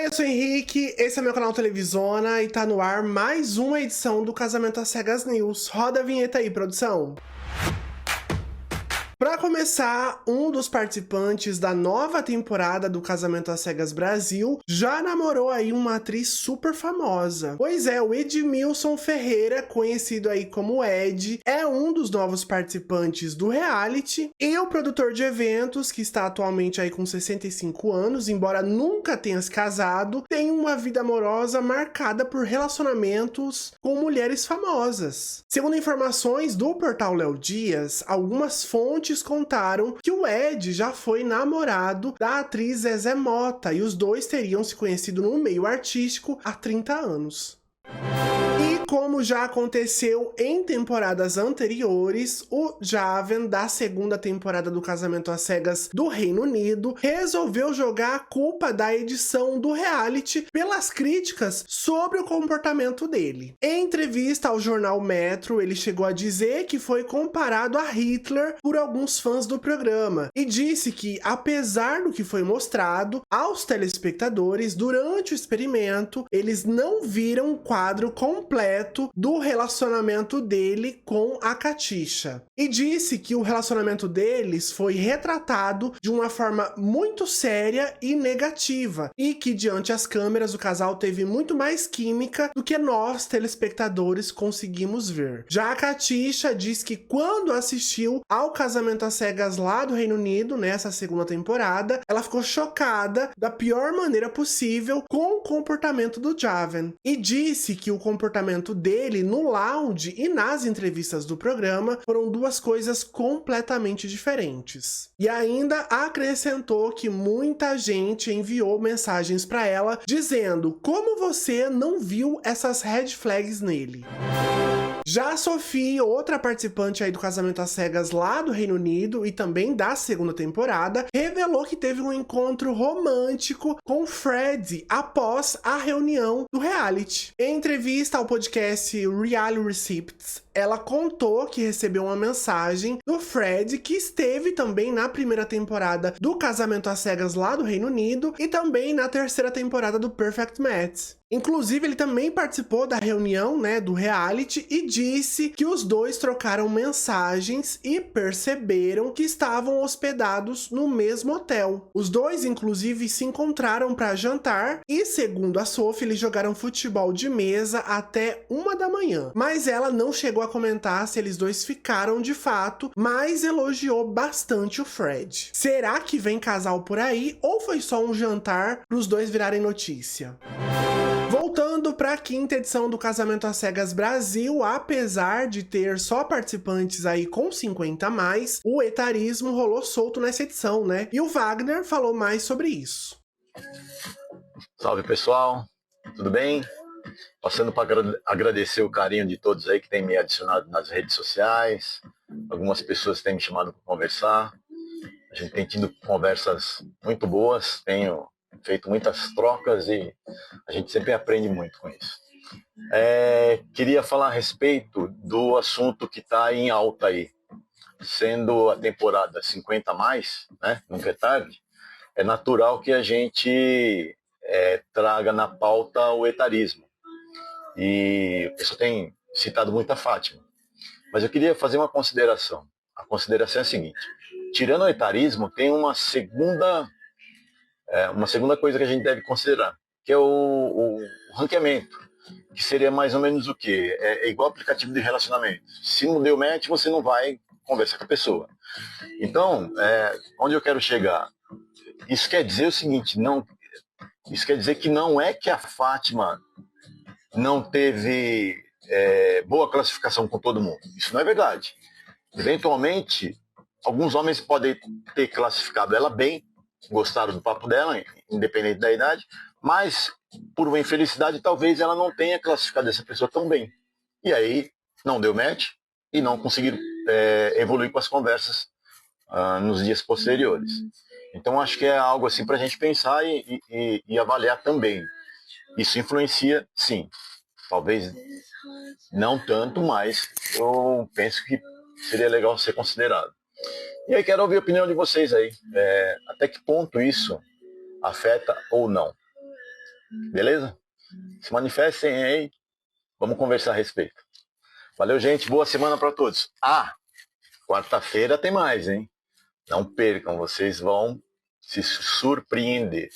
Oi, eu sou o Henrique, esse é meu canal Televisona e tá no ar mais uma edição do Casamento às Cegas News. Roda a vinheta aí, produção. Pra começar, um dos participantes da nova temporada do Casamento às Cegas Brasil já namorou aí uma atriz super famosa. Pois é, o Edmilson Ferreira, conhecido aí como Ed, é um dos novos participantes do reality e o produtor de eventos, que está atualmente aí com 65 anos, embora nunca tenha se casado, tem uma vida amorosa marcada por relacionamentos com mulheres famosas. Segundo informações do portal Léo Dias, algumas fontes contaram que o Ed já foi namorado da atriz Zezé Mota e os dois teriam se conhecido no meio artístico há 30 anos. E como já aconteceu em temporadas anteriores, o Javen, da segunda temporada do Casamento às Cegas do Reino Unido, resolveu jogar a culpa da edição do reality pelas críticas sobre o comportamento dele. Em entrevista ao jornal Metro, ele chegou a dizer que foi comparado a Hitler por alguns fãs do programa e disse que, apesar do que foi mostrado aos telespectadores durante o experimento, eles não viram o quadro completo do relacionamento dele com a Catixa. E disse que o relacionamento deles foi retratado de uma forma muito séria e negativa, e que diante as câmeras o casal teve muito mais química do que nós, telespectadores, conseguimos ver. Já a Catixa diz que quando assistiu ao Casamento às Cegas lá do Reino Unido, nessa segunda temporada, ela ficou chocada da pior maneira possível com o comportamento do Javen. E disse que o comportamento dele no lounge e nas entrevistas do programa foram duas coisas completamente diferentes. E ainda acrescentou que muita gente enviou mensagens para ela dizendo: como você não viu essas red flags nele? Já a Sophie, outra participante aí do Casamento às Cegas lá do Reino Unido e também da segunda temporada, revelou que teve um encontro romântico com Fred após a reunião do reality. Em entrevista ao podcast Reality Receipts, ela contou que recebeu uma mensagem do Fred, que esteve também na primeira temporada do Casamento às Cegas lá do Reino Unido e também na terceira temporada do Perfect Match. Inclusive, ele também participou da reunião, do reality e disse que os dois trocaram mensagens e perceberam que estavam hospedados no mesmo hotel. Os dois, inclusive, se encontraram para jantar e, segundo a Sophie, eles jogaram futebol de mesa até 1 da manhã. Mas ela não chegou a comentar se eles dois ficaram de fato, mas elogiou bastante o Fred. Será que vem casal por aí ou foi só um jantar para os dois virarem notícia? Voltando para a quinta edição do Casamento às Cegas Brasil, apesar de ter só participantes aí com 50 a mais, o etarismo rolou solto nessa edição, E o Wagner falou mais sobre isso. Salve, pessoal, tudo bem? Passando para agradecer o carinho de todos aí que têm me adicionado nas redes sociais. Algumas pessoas têm me chamado para conversar. A gente tem tido conversas muito boas, tenho feito muitas trocas e a gente sempre aprende muito com isso. Queria falar a respeito do assunto que está em alta aí. Sendo a temporada 50 a mais, nunca é tarde, é natural que a gente traga na pauta o etarismo. E o pessoal tem citado muito a Fátima. Mas eu queria fazer uma consideração. A consideração é a seguinte: tirando o etarismo, tem uma segunda coisa que a gente deve considerar, que é o ranqueamento, que seria mais ou menos o quê? É igual aplicativo de relacionamento. Se não deu match, você não vai conversar com a pessoa. Então, onde eu quero chegar? Isso quer dizer o seguinte: isso quer dizer que não é que a Fátima não teve boa classificação com todo mundo. Isso não é verdade. Eventualmente, alguns homens podem ter classificado ela bem, gostaram do papo dela, independente da idade, mas, por uma infelicidade, talvez ela não tenha classificado essa pessoa tão bem. E aí, não deu match e não conseguiram evoluir com as conversas nos dias posteriores. Então, acho que é algo assim para a gente pensar e avaliar também. Isso influencia, sim. Talvez não tanto, mas eu penso que seria legal ser considerado. E aí quero ouvir a opinião de vocês aí. Até que ponto isso afeta ou não? Beleza? Se manifestem aí, vamos conversar a respeito. Valeu, gente, boa semana para todos. Quarta-feira tem mais, hein? Não percam, vocês vão se surpreender.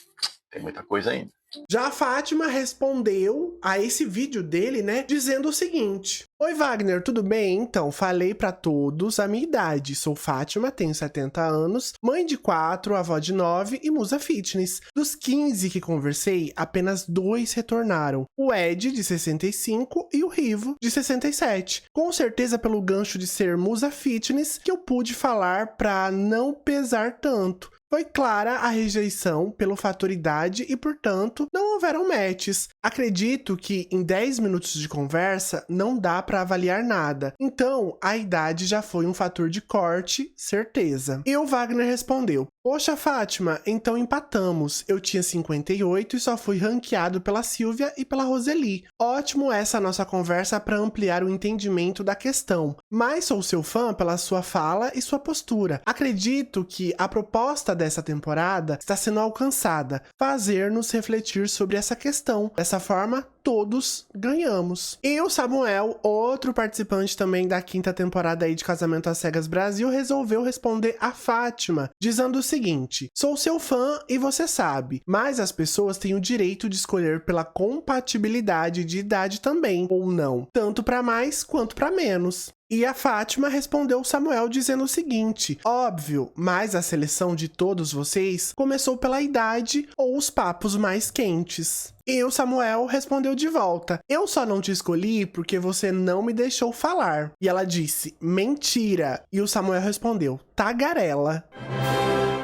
Tem muita coisa ainda. Já a Fátima respondeu a esse vídeo dele, né, dizendo o seguinte: Oi Wagner, tudo bem? Então, falei pra todos a minha idade. Sou Fátima, tenho 70 anos, mãe de 4, avó de 9 e musa fitness. Dos 15 que conversei, apenas 2 retornaram. O Ed, de 65, e o Rivo, de 67. Com certeza pelo gancho de ser musa fitness que eu pude falar pra não pesar tanto. Foi clara a rejeição pelo fator idade e, portanto, não houveram matches. Acredito que em 10 minutos de conversa não dá para avaliar nada. Então, a idade já foi um fator de corte, certeza. E o Wagner respondeu: Poxa, Fátima, então empatamos. Eu tinha 58 e só fui ranqueado pela Silvia e pela Roseli. Ótimo essa nossa conversa para ampliar o entendimento da questão. Mas sou seu fã pela sua fala e sua postura. Acredito que a proposta dessa temporada está sendo alcançada, fazer-nos refletir sobre essa questão. Dessa forma, todos ganhamos. E o Samuel, outro participante também da 5ª temporada aí de Casamento às Cegas Brasil, resolveu responder a Fátima, dizendo o seguinte: sou seu fã e você sabe, mas as pessoas têm o direito de escolher pela compatibilidade de idade também, ou não, tanto para mais quanto para menos. E a Fátima respondeu o Samuel dizendo o seguinte: óbvio, mas a seleção de todos vocês começou pela idade ou os papos mais quentes. E o Samuel respondeu de volta: eu só não te escolhi porque você não me deixou falar. E ela disse: mentira. E o Samuel respondeu: tagarela.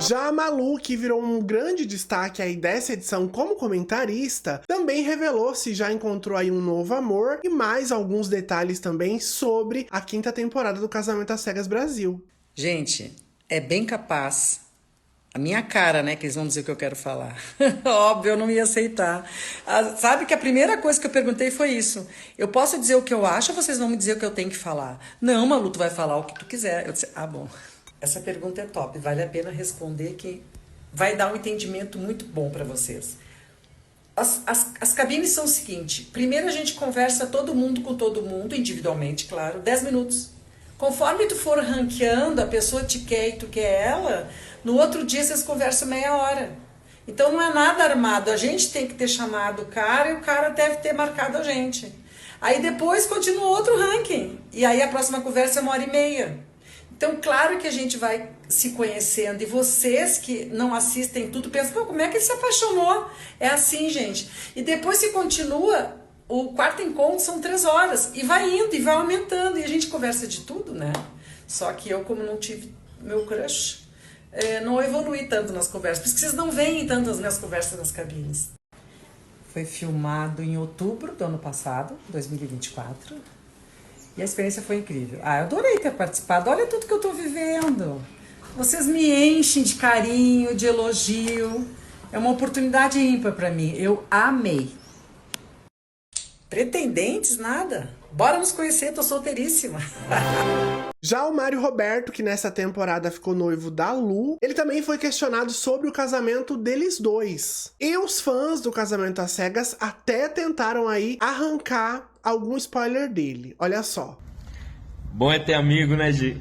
Já a Malu, que virou um grande destaque aí dessa edição como comentarista, também revelou se já encontrou aí um novo amor e mais alguns detalhes também sobre a 5ª temporada do Casamento às Cegas Brasil. Gente, é bem capaz, a minha cara, né, que eles vão dizer o que eu quero falar. Óbvio, eu não ia aceitar. Sabe que a primeira coisa que eu perguntei foi isso: eu posso dizer o que eu acho ou vocês vão me dizer o que eu tenho que falar? Não, Malu, tu vai falar o que tu quiser. Eu disse: bom. Essa pergunta é top, vale a pena responder, que vai dar um entendimento muito bom para vocês. As cabines são o seguinte: primeiro a gente conversa todo mundo com todo mundo, individualmente, claro, 10 minutos. Conforme tu for ranqueando, a pessoa te quer e tu quer ela, no outro dia vocês conversam meia hora. Então não é nada armado, a gente tem que ter chamado o cara e o cara deve ter marcado a gente. Aí depois continua outro ranking, e aí a próxima conversa é 1h30. Então, claro que a gente vai se conhecendo, e vocês que não assistem tudo pensam: como é que ele se apaixonou? É assim, gente. E depois se continua, o quarto encontro são 3 horas, e vai indo, e vai aumentando, e a gente conversa de tudo, né? Só que eu, como não tive meu crush, não evolui tanto nas conversas, por isso que vocês não veem tanto as minhas conversas nas cabines. Foi filmado em outubro do ano passado, 2024. E a experiência foi incrível. Eu adorei ter participado. Olha tudo que eu tô vivendo. Vocês me enchem de carinho, de elogio. É uma oportunidade ímpar para mim. Eu amei. Pretendentes, nada. Bora nos conhecer, tô solteiríssima. Já o Mário Roberto, que nessa temporada ficou noivo da Lu, ele também foi questionado sobre o casamento deles dois. E os fãs do Casamento às Cegas até tentaram aí arrancar algum spoiler dele. Olha só. Bom é ter amigo, né, Gi?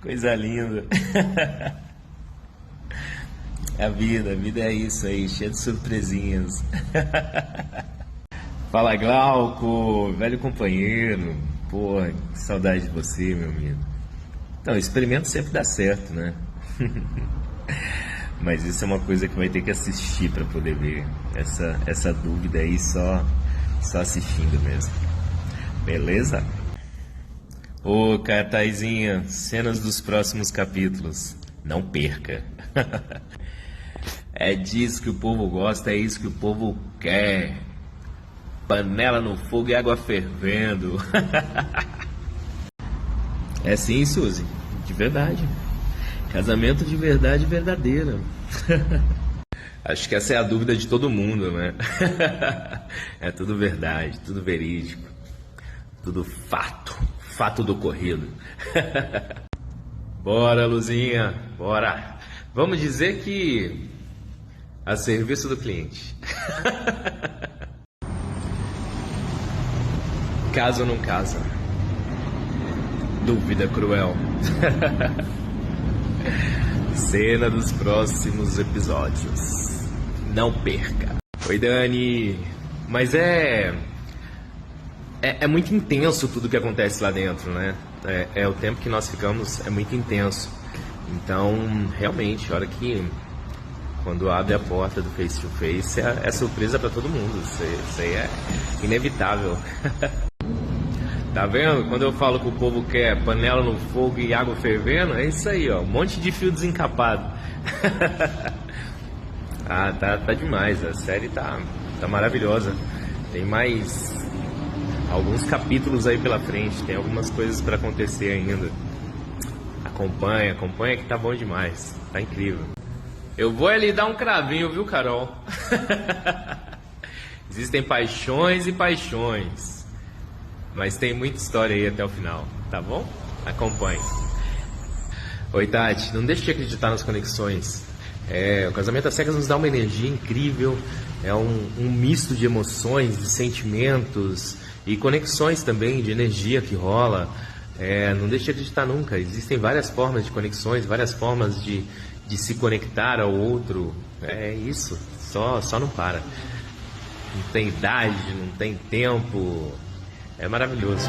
Coisa linda. A vida é isso aí, cheia de surpresinhas. Fala, Glauco, velho companheiro. Porra, que saudade de você, meu amigo. Então, experimento sempre dá certo, né? Mas isso é uma coisa que vai ter que assistir para poder ver. Essa dúvida aí só assistindo mesmo. Beleza? Ô, Cataizinha, cenas dos próximos capítulos. Não perca. É disso que o povo gosta, é isso que o povo quer. Panela no fogo e água fervendo. É sim, Suzy, de verdade. Casamento de verdade verdadeira. Acho que essa é a dúvida de todo mundo, né? É tudo verdade, tudo verídico. Tudo fato do ocorrido. Bora, Luzinha, bora. Vamos dizer que a serviço do cliente. Casa ou não casa? Dúvida cruel. Cena dos próximos episódios. Não perca. Oi, Dani. Mas é muito intenso tudo que acontece lá dentro, né? O tempo que nós ficamos é muito intenso. Então, realmente, a hora que quando abre a porta do face to face é surpresa para todo mundo. Isso aí é inevitável. Tá vendo? Quando eu falo que o povo quer panela no fogo e água fervendo, é isso aí, ó. Um monte de fio desencapado. Ah, tá demais. A série tá maravilhosa. Tem mais alguns capítulos aí pela frente. Tem algumas coisas para acontecer ainda. Acompanha que tá bom demais. Tá incrível. Eu vou ali dar um cravinho, viu, Carol? Existem paixões e paixões. Mas tem muita história aí até o final, tá bom? Acompanhe. Oi, Tati, não deixe de acreditar nas conexões. O casamento às cegas nos dá uma energia incrível, é um misto de emoções, de sentimentos e conexões também, de energia que rola. Não deixe de acreditar nunca, existem várias formas de conexões, várias formas de se conectar ao outro. É isso, só não para. Não tem idade, não tem tempo. É maravilhoso.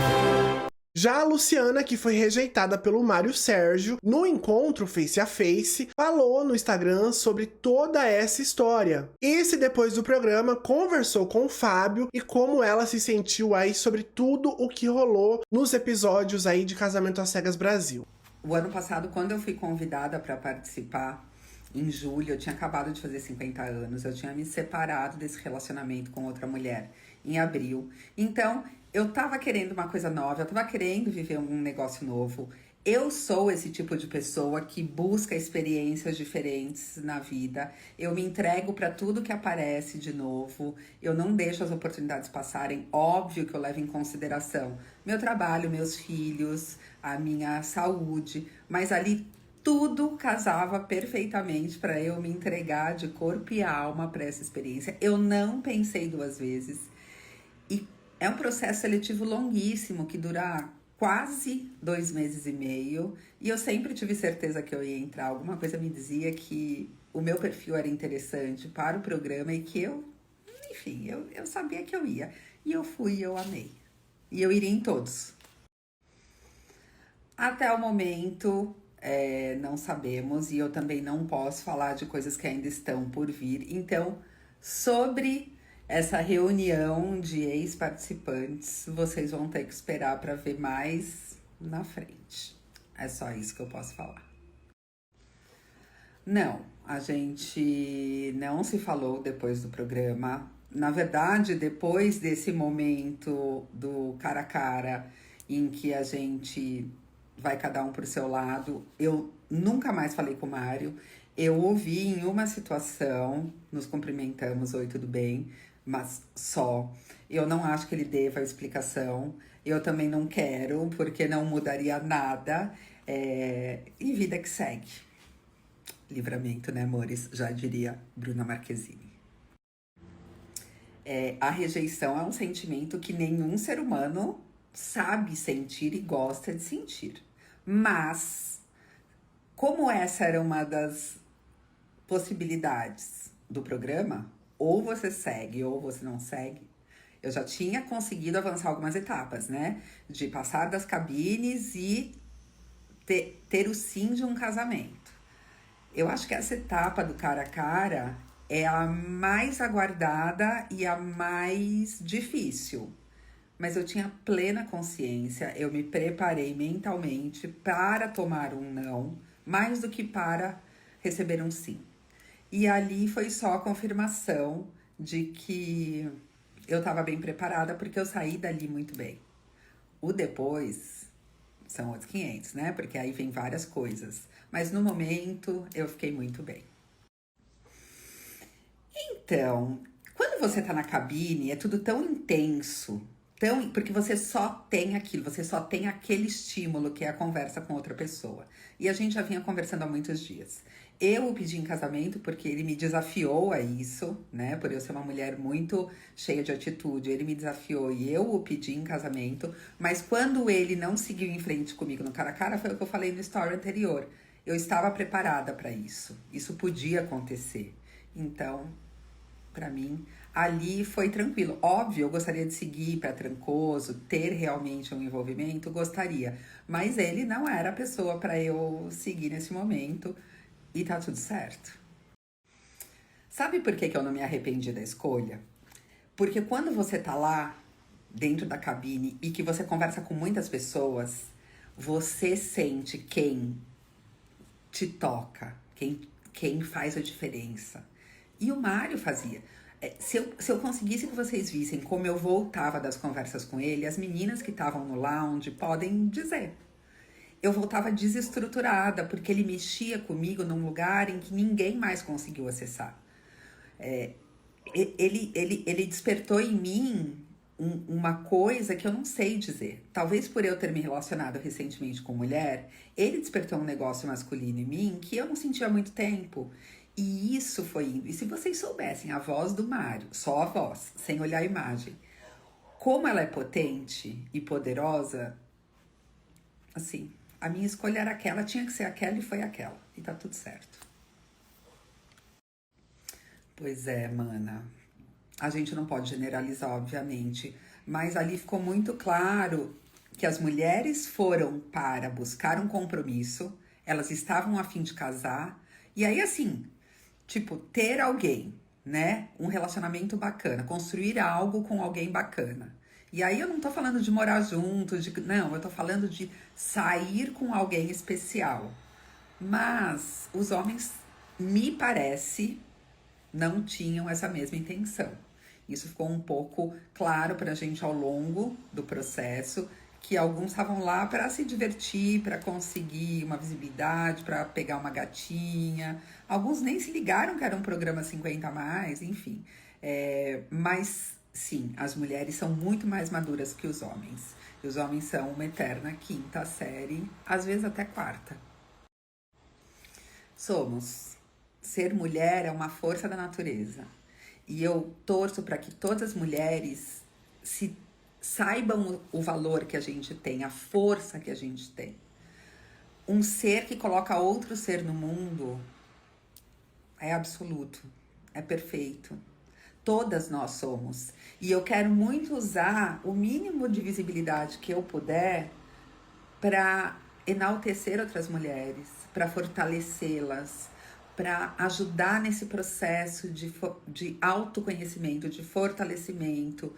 Já a Luciana, que foi rejeitada pelo Mário Sérgio, no encontro face a face, falou no Instagram sobre toda essa história. Depois do programa, conversou com o Fábio e como ela se sentiu aí sobre tudo o que rolou nos episódios aí de Casamento às Cegas Brasil. O ano passado, quando eu fui convidada para participar, em julho, eu tinha acabado de fazer 50 anos, eu tinha me separado desse relacionamento com outra mulher em abril. Então, eu tava querendo uma coisa nova, eu tava querendo viver um negócio novo. Eu sou esse tipo de pessoa que busca experiências diferentes na vida. Eu me entrego para tudo que aparece de novo. Eu não deixo as oportunidades passarem. Óbvio que eu levo em consideração meu trabalho, meus filhos, a minha saúde. Mas ali tudo casava perfeitamente para eu me entregar de corpo e alma para essa experiência. Eu não pensei duas vezes. E é um processo seletivo longuíssimo que dura quase 2 meses e meio. E eu sempre tive certeza que eu ia entrar. Alguma coisa me dizia que o meu perfil era interessante para o programa e que eu sabia que eu ia. E eu fui, eu amei. E eu iria em todos. Até o momento, não sabemos. E eu também não posso falar de coisas que ainda estão por vir. Então, sobre essa reunião de ex-participantes, vocês vão ter que esperar para ver mais na frente. É só isso que eu posso falar. Não, a gente não se falou depois do programa. Na verdade, depois desse momento do cara a cara, em que a gente vai cada um pro seu lado, eu nunca mais falei com o Mário. Eu ouvi em uma situação, nos cumprimentamos, oi, tudo bem? Mas só. Eu não acho que ele deva a explicação. Eu também não quero, porque não mudaria nada. E vida que segue. Livramento, né, amores? Já diria Bruna Marquezine. A rejeição é um sentimento que nenhum ser humano sabe sentir e gosta de sentir. Mas, como essa era uma das possibilidades do programa, ou você segue ou você não segue, eu já tinha conseguido avançar algumas etapas, né? De passar das cabines e ter o sim de um casamento. Eu acho que essa etapa do cara a cara é a mais aguardada e a mais difícil. Mas eu tinha plena consciência, eu me preparei mentalmente para tomar um não, mais do que para receber um sim. E ali foi só a confirmação de que eu estava bem preparada, porque eu saí dali muito bem. O depois são outros 500, né? Porque aí vem várias coisas. Mas no momento eu fiquei muito bem. Então, quando você tá na cabine, é tudo tão intenso tão... Porque você só tem aquilo, você só tem aquele estímulo que é a conversa com outra pessoa. E a gente já vinha conversando há muitos dias. Eu o pedi em casamento porque ele me desafiou a isso, né? Por eu ser uma mulher muito cheia de atitude, ele me desafiou e eu o pedi em casamento. Mas quando ele não seguiu em frente comigo no cara a cara, foi o que eu falei no story anterior. Eu estava preparada para isso. Isso podia acontecer. Então, para mim, ali foi tranquilo. Óbvio, eu gostaria de seguir para Trancoso, ter realmente um envolvimento, gostaria. Mas ele não era a pessoa para eu seguir nesse momento. E tá tudo certo. Sabe por que eu não me arrependi da escolha? Porque quando você tá lá, dentro da cabine, e que você conversa com muitas pessoas, você sente quem te toca, quem faz a diferença. E o Mário fazia. Se eu conseguisse que vocês vissem como eu voltava das conversas com ele, as meninas que estavam no lounge podem dizer. Eu voltava desestruturada, porque ele mexia comigo num lugar em que ninguém mais conseguiu acessar. Ele despertou em mim uma coisa que eu não sei dizer. Talvez por eu ter me relacionado recentemente com mulher, ele despertou um negócio masculino em mim que eu não sentia há muito tempo. E isso foi indo. E se vocês soubessem a voz do Mário, só a voz, sem olhar a imagem, como ela é potente e poderosa, assim... A minha escolha era aquela, tinha que ser aquela e foi aquela. E tá tudo certo. Pois é, mana. A gente não pode generalizar, obviamente. Mas ali ficou muito claro que as mulheres foram para buscar um compromisso. Elas estavam a fim de casar. E aí, assim, tipo, ter alguém, né? Um relacionamento bacana. Construir algo com alguém bacana. E aí eu não tô falando de morar junto, não, eu tô falando de sair com alguém especial. Mas os homens, me parece, não tinham essa mesma intenção. Isso ficou um pouco claro pra gente ao longo do processo, que alguns estavam lá para se divertir, para conseguir uma visibilidade, para pegar uma gatinha. Alguns nem se ligaram que era um programa 50 a mais, enfim. Mas... Sim, as mulheres são muito mais maduras que os homens. E os homens são uma eterna quinta série, às vezes até quarta. Somos. Ser mulher é uma força da natureza. E eu torço para que todas as mulheres saibam o valor que a gente tem, a força que a gente tem. Um ser que coloca outro ser no mundo é absoluto, é perfeito. Todas nós somos. E eu quero muito usar o mínimo de visibilidade que eu puder para enaltecer outras mulheres, para fortalecê-las, para ajudar nesse processo de autoconhecimento, de fortalecimento,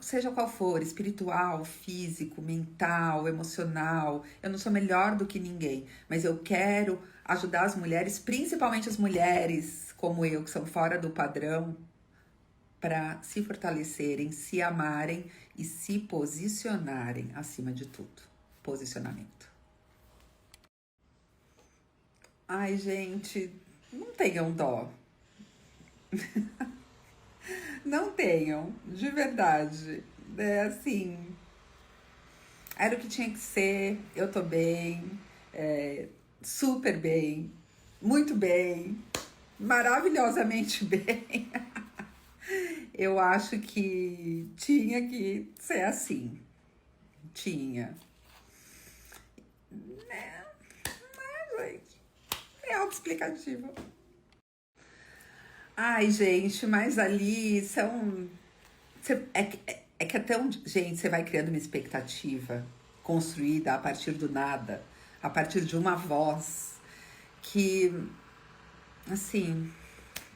seja qual for, espiritual, físico, mental, emocional. Eu não sou melhor do que ninguém, mas eu quero ajudar as mulheres, principalmente as mulheres como eu, que são fora do padrão, para se fortalecerem, se amarem e se posicionarem acima de tudo. Posicionamento. Ai, gente, não tenham dó. Não tenham, de verdade. É assim, era o que tinha que ser, eu tô bem, super bem, muito bem, maravilhosamente bem. Eu acho que tinha que ser assim. Tinha. Gente, é autoexplicativo. Ai, gente, mas ali são... É que até um... Gente, você vai criando uma expectativa construída a partir do nada, a partir de uma voz que, assim...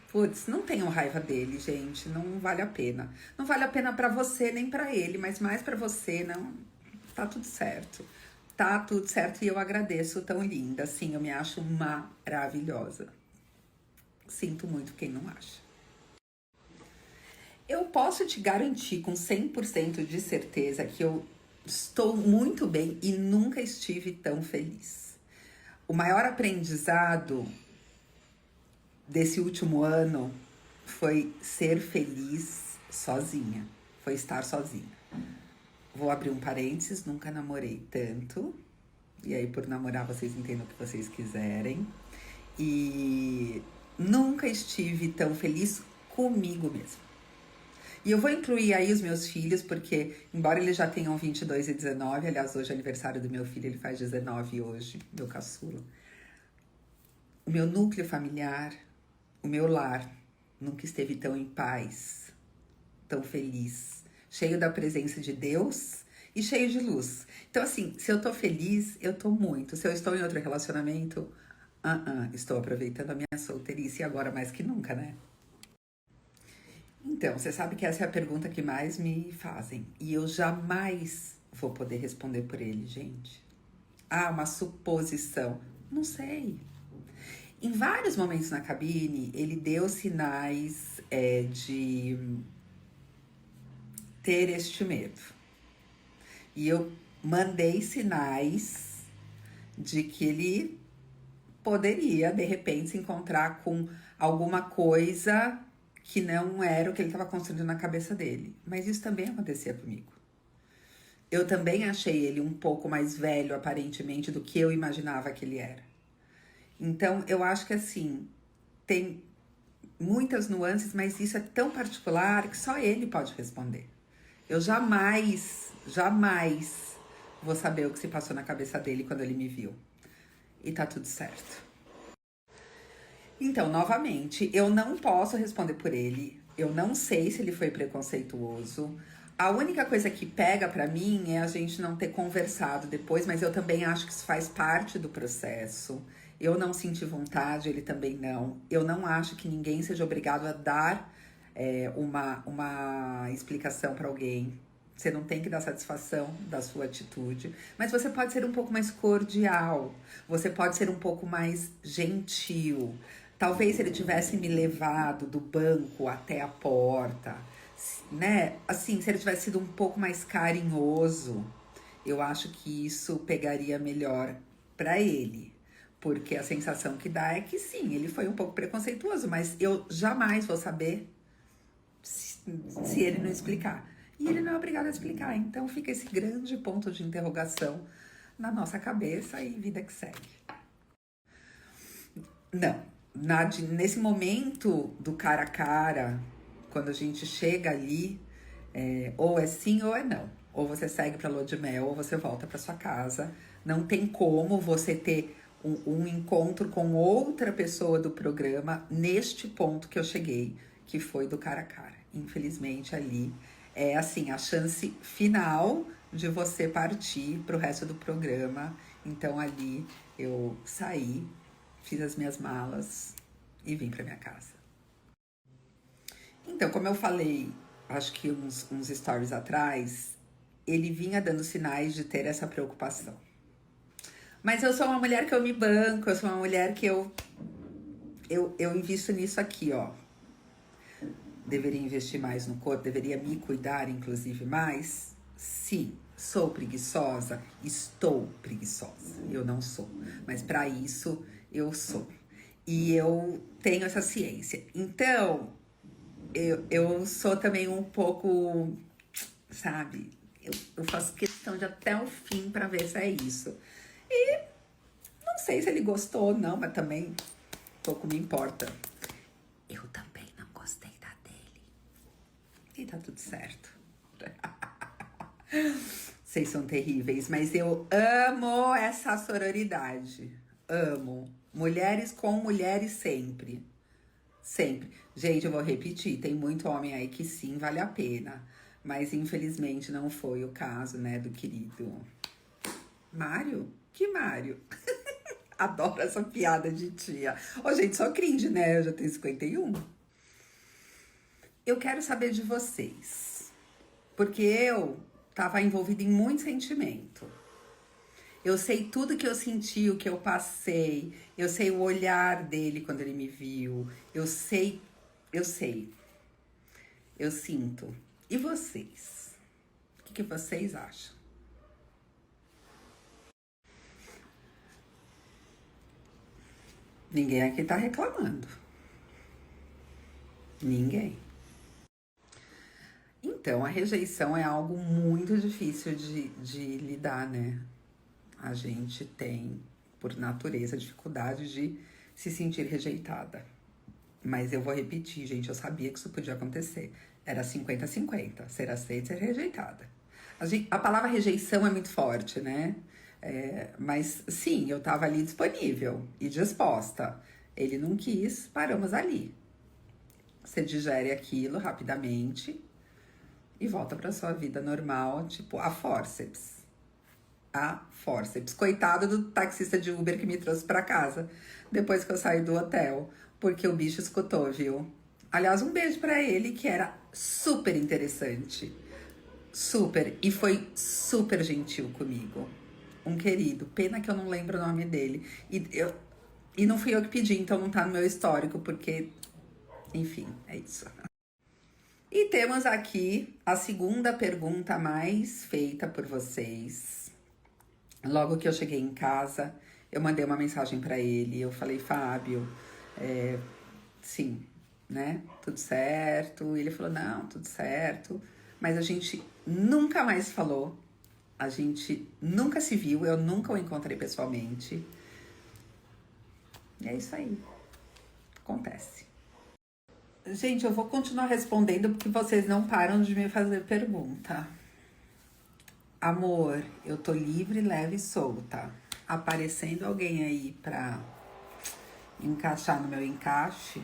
Putz, não tenham raiva dele, gente, não vale a pena. Não vale a pena pra você nem pra ele, mas mais pra você, não... Tá tudo certo. Tá tudo certo e eu agradeço, tão linda, assim, eu me acho maravilhosa. Sinto muito quem não acha. Eu posso te garantir com 100% de certeza que eu estou muito bem e nunca estive tão feliz. O maior aprendizado desse último ano foi ser feliz sozinha. foi estar sozinha. Vou abrir um parênteses, nunca namorei tanto. E aí, por namorar, vocês entendam o que vocês quiserem. E nunca estive tão feliz comigo mesma. E eu vou incluir aí os meus filhos, porque, embora eles já tenham 22 e 19, aliás, hoje é aniversário do meu filho, ele faz 19 hoje, meu caçula. O meu núcleo familiar, o meu lar, nunca esteve tão em paz, tão feliz, cheio da presença de Deus e cheio de luz. Então, assim, se eu tô feliz, eu tô muito. Se eu estou em outro relacionamento, estou aproveitando a minha solteirice agora mais que nunca, né? Então, você sabe que essa é a pergunta que mais me fazem. E eu jamais vou poder responder por ele, gente. Uma suposição. Não sei. Em vários momentos na cabine, ele deu sinais de ter este medo. E eu mandei sinais de que ele poderia, de repente, se encontrar com alguma coisa que não era o que ele estava construindo na cabeça dele. Mas isso também acontecia comigo. Eu também achei ele um pouco mais velho, aparentemente, do que eu imaginava que ele era. Então, eu acho que, assim, tem muitas nuances, mas isso é tão particular que só ele pode responder. Eu jamais vou saber o que se passou na cabeça dele quando ele me viu. E tá tudo certo. Então, novamente, eu não posso responder por ele. Eu não sei se ele foi preconceituoso. A única coisa que pega pra mim é a gente não ter conversado depois, mas eu também acho que isso faz parte do processo. Eu não senti vontade, ele também não. Eu não acho que ninguém seja obrigado a dar uma explicação pra alguém. Você não tem que dar satisfação da sua atitude, mas você pode ser um pouco mais cordial, você pode ser um pouco mais gentil. Talvez se ele tivesse me levado do banco até a porta, né? Assim, se ele tivesse sido um pouco mais carinhoso, eu acho que isso pegaria melhor pra ele. Porque a sensação que dá é que sim, ele foi um pouco preconceituoso, mas eu jamais vou saber se ele não explicar. E ele não é obrigado a explicar, então fica esse grande ponto de interrogação na nossa cabeça e vida que segue. Não, nesse momento do cara a cara, quando a gente chega ali, ou é sim ou é não. Ou você segue pra lua de mel, ou você volta pra sua casa. Não tem como você ter um encontro com outra pessoa do programa neste ponto que eu cheguei, que foi do cara a cara. Infelizmente, ali é assim, a chance final de você partir pro resto do programa. Então, ali eu saí, fiz as minhas malas e vim pra minha casa. Então, como eu falei, acho que uns stories atrás, ele vinha dando sinais de ter essa preocupação. Mas eu sou uma mulher que eu me banco, eu sou uma mulher que eu invisto nisso aqui, ó. Deveria investir mais no corpo, deveria me cuidar, inclusive, mais? Sim. Sou preguiçosa? Estou preguiçosa. Eu não sou. Mas para isso, eu sou. E eu tenho essa ciência. Então, eu sou também um pouco, sabe? Eu faço questão de até o fim para ver se é isso. E não sei se ele gostou ou não, mas também pouco me importa. Eu também não gostei da dele. E tá tudo certo. Vocês são terríveis, mas eu amo essa sororidade. Amo. Mulheres com mulheres sempre. Sempre. Gente, eu vou repetir, tem muito homem aí que sim, vale a pena. Mas infelizmente não foi o caso, né, do querido Mário? Que Mário? Adoro essa piada de tia. Ô, gente, sou cringe, né? Eu já tenho 51. Eu quero saber de vocês. Porque eu tava envolvida em muito sentimento. Eu sei tudo que eu senti, o que eu passei. Eu sei o olhar dele quando ele me viu. Eu sei. Eu sinto. E vocês? O que vocês acham? Ninguém aqui tá reclamando. Ninguém. Então, a rejeição é algo muito difícil de lidar, né? A gente tem, por natureza, dificuldade de se sentir rejeitada. Mas eu vou repetir, gente, eu sabia que isso podia acontecer. Era 50-50, ser aceita e ser rejeitada. A palavra rejeição é muito forte, né? Mas sim, eu tava ali disponível e disposta. Ele não quis, paramos ali. Você digere aquilo rapidamente e volta pra sua vida normal, tipo, a fórceps. A fórceps. Coitado do taxista de Uber que me trouxe pra casa depois que eu saí do hotel, porque o bicho escutou, viu? Aliás, um beijo pra ele, que era super interessante. Super. E foi super gentil comigo. Um querido. Pena que eu não lembro o nome dele. E não fui eu que pedi, então não tá no meu histórico, porque... Enfim, é isso. E temos aqui a segunda pergunta mais feita por vocês. Logo que eu cheguei em casa, eu mandei uma mensagem pra ele. Eu falei, Fábio, sim, né? Tudo certo. E ele falou, não, tudo certo. Mas a gente nunca mais falou. A gente nunca se viu. Eu nunca o encontrei pessoalmente. E é isso aí. Acontece. Gente, eu vou continuar respondendo porque vocês não param de me fazer pergunta. Amor, eu tô livre, leve e solta. Aparecendo alguém aí pra encaixar no meu encaixe.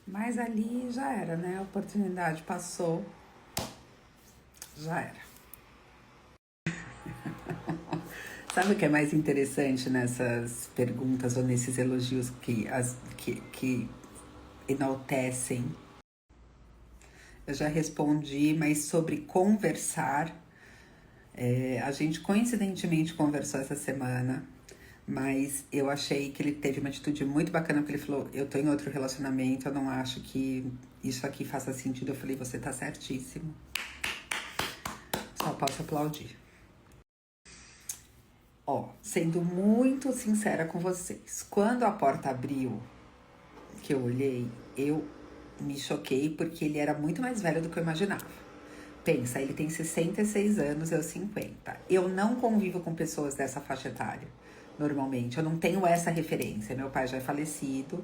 Mas ali já era, né? A oportunidade passou. Já era. Sabe o que é mais interessante nessas perguntas ou nesses elogios que enaltecem? Eu já respondi, mas sobre conversar, a gente coincidentemente conversou essa semana, mas eu achei que ele teve uma atitude muito bacana, porque ele falou, eu tô em outro relacionamento, eu não acho que isso aqui faça sentido. Eu falei, você tá certíssimo. Só posso aplaudir. Ó, sendo muito sincera com vocês, quando a porta abriu, que eu olhei, eu me choquei porque ele era muito mais velho do que eu imaginava. Pensa, ele tem 66 anos, eu 50. Eu não convivo com pessoas dessa faixa etária, normalmente. Eu não tenho essa referência. Meu pai já é falecido,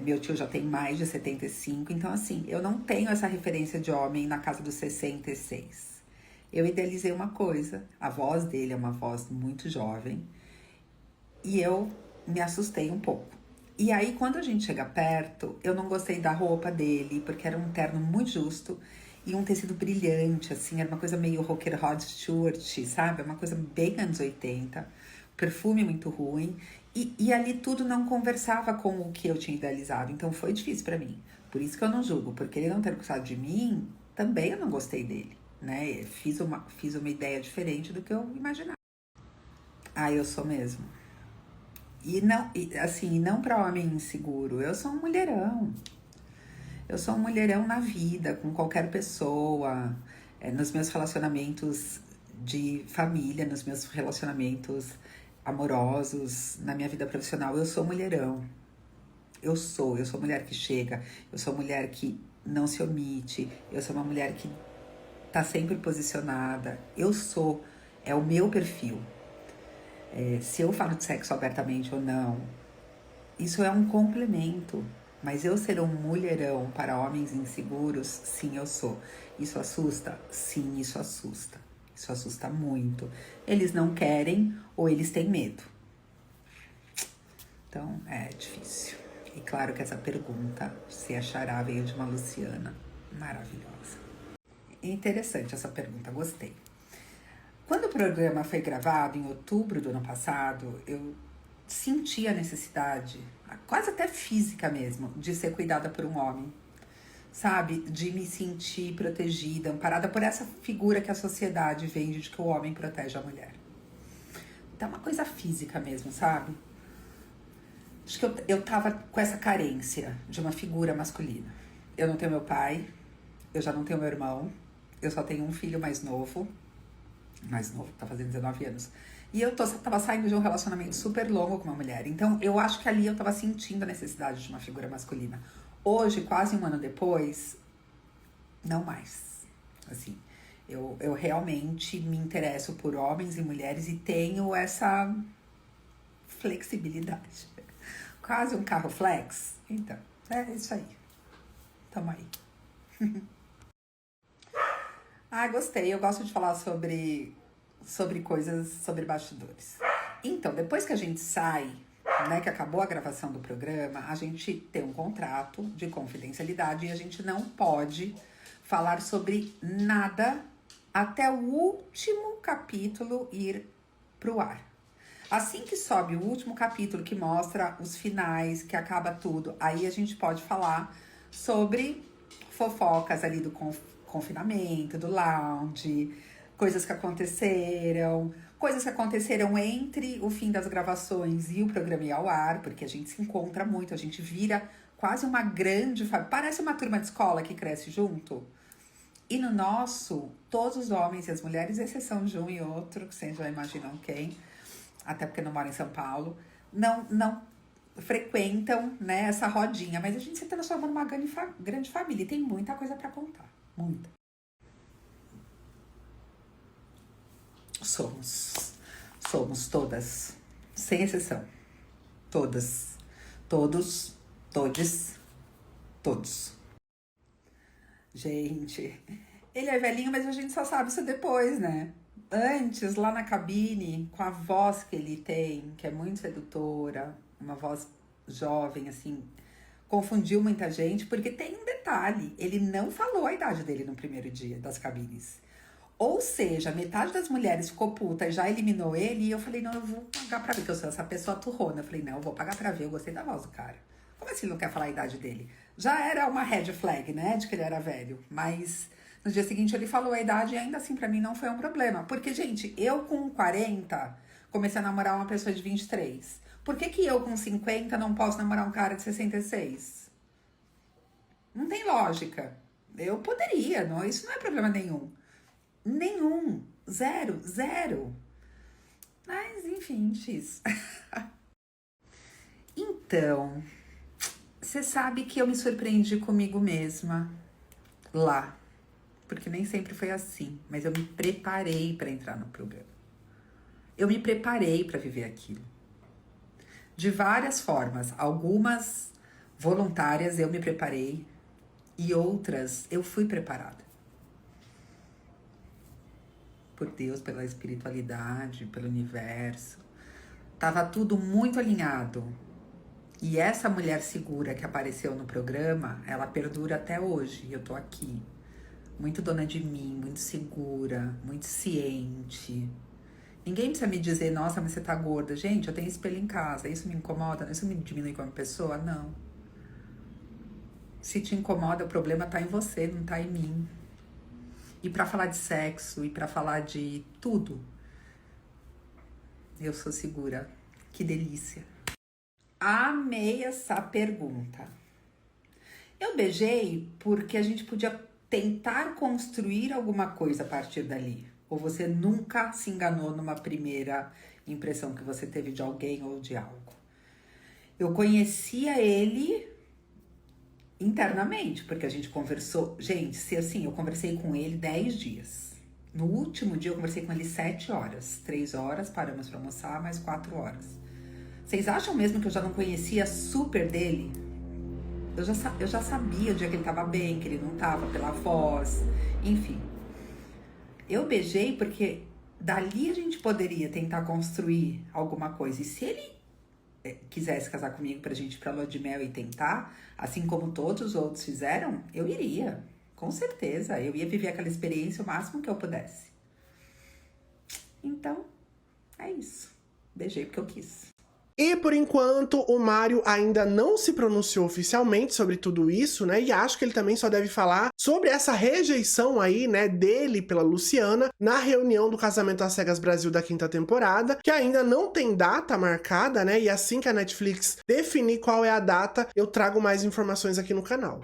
meu tio já tem mais de 75. Então, assim, eu não tenho essa referência de homem na casa dos 66. Eu idealizei uma coisa. A voz dele é uma voz muito jovem. E eu me assustei um pouco. E aí, quando a gente chega perto, eu não gostei da roupa dele, porque era um terno muito justo e um tecido brilhante, assim, era uma coisa meio rocker Rod Stewart, sabe? Uma coisa bem anos 80, perfume muito ruim, e ali tudo não conversava com o que eu tinha idealizado, então foi difícil pra mim. Por isso que eu não julgo, porque ele não ter gostado de mim, também eu não gostei dele, né? Fiz uma ideia diferente do que eu imaginava. Ah, eu sou mesmo. E não pra homem inseguro, eu sou um mulherão. Eu sou um mulherão na vida, com qualquer pessoa, nos meus relacionamentos de família, nos meus relacionamentos amorosos, na minha vida profissional, eu sou mulherão. Eu sou mulher que chega, eu sou mulher que não se omite, eu sou uma mulher que tá sempre posicionada. É o meu perfil. Se eu falo de sexo abertamente ou não, isso é um complemento. Mas eu ser um mulherão para homens inseguros, sim, eu sou. Isso assusta? Sim, isso assusta. Isso assusta muito. Eles não querem ou eles têm medo. Então, é difícil. E claro que essa pergunta, se achará, veio de uma Luciana maravilhosa. Interessante essa pergunta, gostei. Quando o programa foi gravado, em outubro do ano passado, eu senti a necessidade, quase até física mesmo, de ser cuidada por um homem, sabe? De me sentir protegida, amparada por essa figura que a sociedade vende de que o homem protege a mulher. Então, uma coisa física mesmo, sabe? Acho que eu tava com essa carência de uma figura masculina. Eu não tenho meu pai, eu já não tenho meu irmão, eu só tenho um filho mais novo, tá fazendo 19 anos. E eu tava saindo de um relacionamento super longo com uma mulher. Então, eu acho que ali eu tava sentindo a necessidade de uma figura masculina. Hoje, quase um ano depois, não mais. Assim, eu realmente me interesso por homens e mulheres e tenho essa flexibilidade. Quase um carro flex. Então, é isso aí. Tamo aí. Gostei. Eu gosto de falar sobre coisas, sobre bastidores. Então, depois que a gente sai, né, que acabou a gravação do programa, a gente tem um contrato de confidencialidade e a gente não pode falar sobre nada até o último capítulo ir pro ar. Assim que sobe o último capítulo, que mostra os finais, que acaba tudo, aí a gente pode falar sobre fofocas ali do confinamento, do lounge, coisas que aconteceram entre o fim das gravações e o programa ir ao ar, porque a gente se encontra muito, a gente vira quase uma grande família, parece uma turma de escola que cresce junto. E no nosso, todos os homens e as mulheres, exceção de um e outro, que vocês já imaginam quem, até porque não mora em São Paulo, não frequentam, né, essa rodinha, mas a gente se transforma numa grande família e tem muita coisa para contar, muita. Somos todas, sem exceção, todas, todos, todes, todos. Gente, ele é velhinho, mas a gente só sabe isso depois, né? Antes, lá na cabine, com a voz que ele tem, que é muito sedutora, uma voz jovem, assim, confundiu muita gente, porque tem um detalhe, ele não falou a idade dele no primeiro dia das cabines. Ou seja, metade das mulheres ficou puta e já eliminou ele, e eu falei, não, eu vou pagar pra ver, porque eu sou essa pessoa turrona. Eu falei, não, eu vou pagar pra ver, eu gostei da voz do cara. Como assim ele não quer falar a idade dele? Já era uma red flag, né, de que ele era velho, mas no dia seguinte ele falou a idade e ainda assim pra mim não foi um problema. Porque, gente, eu com 40 comecei a namorar uma pessoa de 23. Por que eu com 50 não posso namorar um cara de 66? Não tem lógica. Eu poderia, não, isso não é problema nenhum. Nenhum. Zero. Mas, enfim, X. Então, você sabe que eu me surpreendi comigo mesma lá. Porque nem sempre foi assim. Mas eu me preparei para entrar no programa. Eu me preparei para viver aquilo. De várias formas. Algumas voluntárias eu me preparei. E outras eu fui preparada. Por Deus, pela espiritualidade, pelo universo. Tava tudo muito alinhado. E essa mulher segura que apareceu no programa, ela perdura até hoje. Eu tô aqui. Muito dona de mim, muito segura, muito ciente. Ninguém precisa me dizer, nossa, mas você tá gorda. Gente, eu tenho espelho em casa. Isso me incomoda? Isso me diminui como pessoa? Não. Se te incomoda, o problema tá em você, não tá em mim. E pra falar de sexo, e pra falar de tudo, eu sou segura. Que delícia. Amei essa pergunta. Eu beijei porque a gente podia tentar construir alguma coisa a partir dali. Ou você nunca se enganou numa primeira impressão que você teve de alguém ou de algo. Eu conhecia ele internamente, porque a gente conversou. Gente, se assim, eu conversei com ele 10 dias. No último dia eu conversei com ele 7 horas. 3 horas, paramos para almoçar, mais 4 horas. Vocês acham mesmo que eu já não conhecia super dele? Eu já sabia o dia que ele tava bem, que ele não tava, pela voz, enfim. Eu beijei porque dali a gente poderia tentar construir alguma coisa. E se ele quisesse casar comigo pra gente ir pra lua de mel e tentar, assim como todos os outros fizeram, eu iria. Com certeza. Eu ia viver aquela experiência o máximo que eu pudesse. Então, é isso. Beijei porque eu quis. E, por enquanto, o Mário ainda não se pronunciou oficialmente sobre tudo isso, né? E acho que ele também só deve falar sobre essa rejeição aí, né, dele pela Luciana na reunião do Casamento às Cegas Brasil da 5ª temporada, que ainda não tem data marcada, né? E assim que a Netflix definir qual é a data, eu trago mais informações aqui no canal.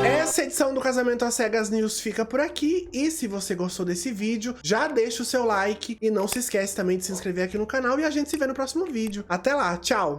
Essa edição do Casamento às Cegas News fica por aqui, e se você gostou desse vídeo, já deixa o seu like e não se esquece também de se inscrever aqui no canal e a gente se vê no próximo vídeo. Até lá, tchau!